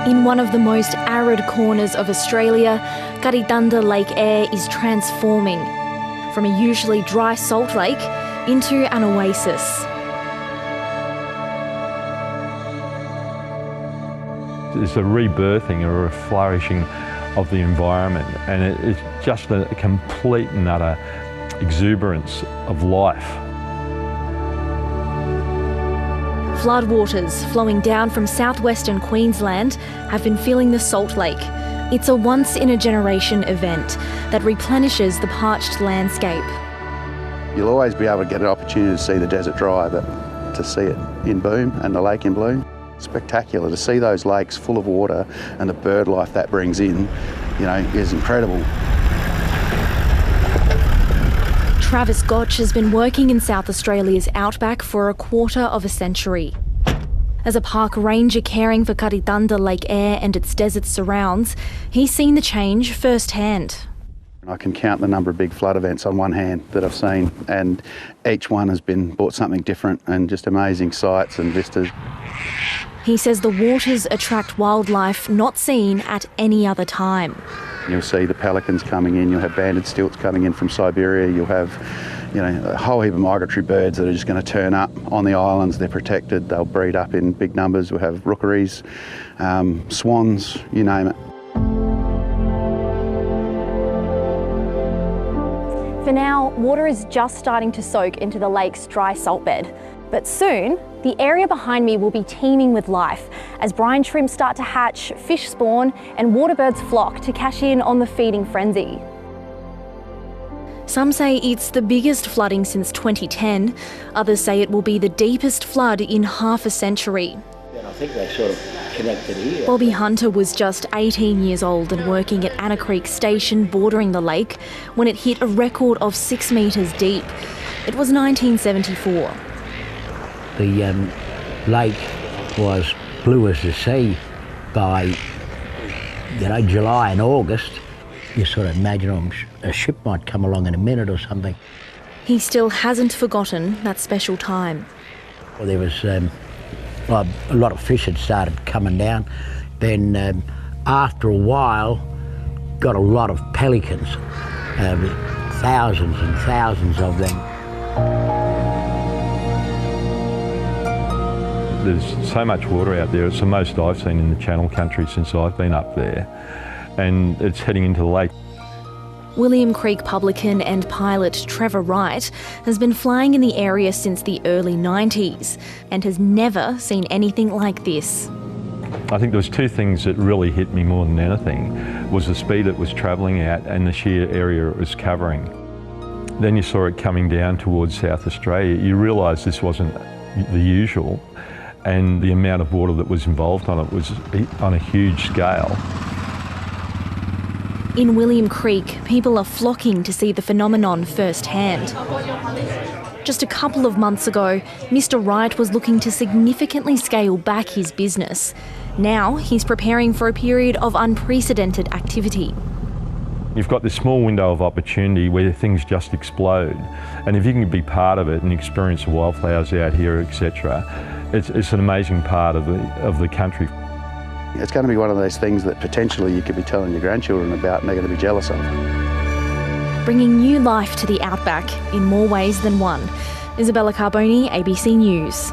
In one of the most arid corners of Australia, Kati Thanda-Lake Eyre is transforming from a usually dry salt lake into an oasis. It's a rebirthing or a flourishing of the environment, and it's just a complete and utter exuberance of life. Floodwaters flowing down from southwestern Queensland have been filling the Salt Lake. It's a once-in-a-generation event that replenishes the parched landscape. You'll always be able to get an opportunity to see the desert dry, but to see it in bloom and the lake in bloom, spectacular. To see those lakes full of water and the bird life that brings in, is incredible. Travis Gotch has been working in South Australia's Outback for a quarter of a century. As a park ranger caring for Kati Thanda-Lake Eyre and its desert surrounds, he's seen the change firsthand. I can count the number of big flood events on one hand that I've seen, and each one has brought something different and just amazing sights and vistas. He says the waters attract wildlife not seen at any other time. You'll see the pelicans coming in, you'll have banded stilts coming in from Siberia, you'll have a whole heap of migratory birds that are just going to turn up on the islands. They're protected, they'll breed up in big numbers. We'll have rookeries, swans, you name it. For now, water is just starting to soak into the lake's dry salt bed. But soon, the area behind me will be teeming with life as brine shrimp start to hatch, fish spawn, and waterbirds flock to cash in on the feeding frenzy. Some say it's the biggest flooding since 2010. Others say it will be the deepest flood in half a century. I think they sort of connected here. Bobby Hunter was just 18 years old and working at Anna Creek Station bordering the lake when it hit a record of 6 metres deep. It was 1974. The lake was blue as the sea by, July and August. You sort of imagine a ship might come along in a minute or something. He still hasn't forgotten that special time. Well, there was a lot of fish had started coming down. Then after a while, got a lot of pelicans, thousands and thousands of them. There's so much water out there. It's the most I've seen in the Channel Country since I've been up there, and it's heading into the lake. William Creek publican and pilot Trevor Wright has been flying in the area since the early 90s and has never seen anything like this. I think there was two things that really hit me more than anything, was the speed it was travelling at and the sheer area it was covering. Then you saw it coming down towards South Australia. You realised this wasn't the usual, and the amount of water that was involved on it was on a huge scale. In William Creek, people are flocking to see the phenomenon firsthand. Just a couple of months ago, Mr. Wright was looking to significantly scale back his business. Now he's preparing for a period of unprecedented activity. You've got this small window of opportunity where things just explode, and if you can be part of it and experience the wildflowers out here, etc., it's an amazing part of the country. It's going to be one of those things that potentially you could be telling your grandchildren about and they're going to be jealous of. Bringing new life to the Outback in more ways than one. Isabella Carboni, ABC News.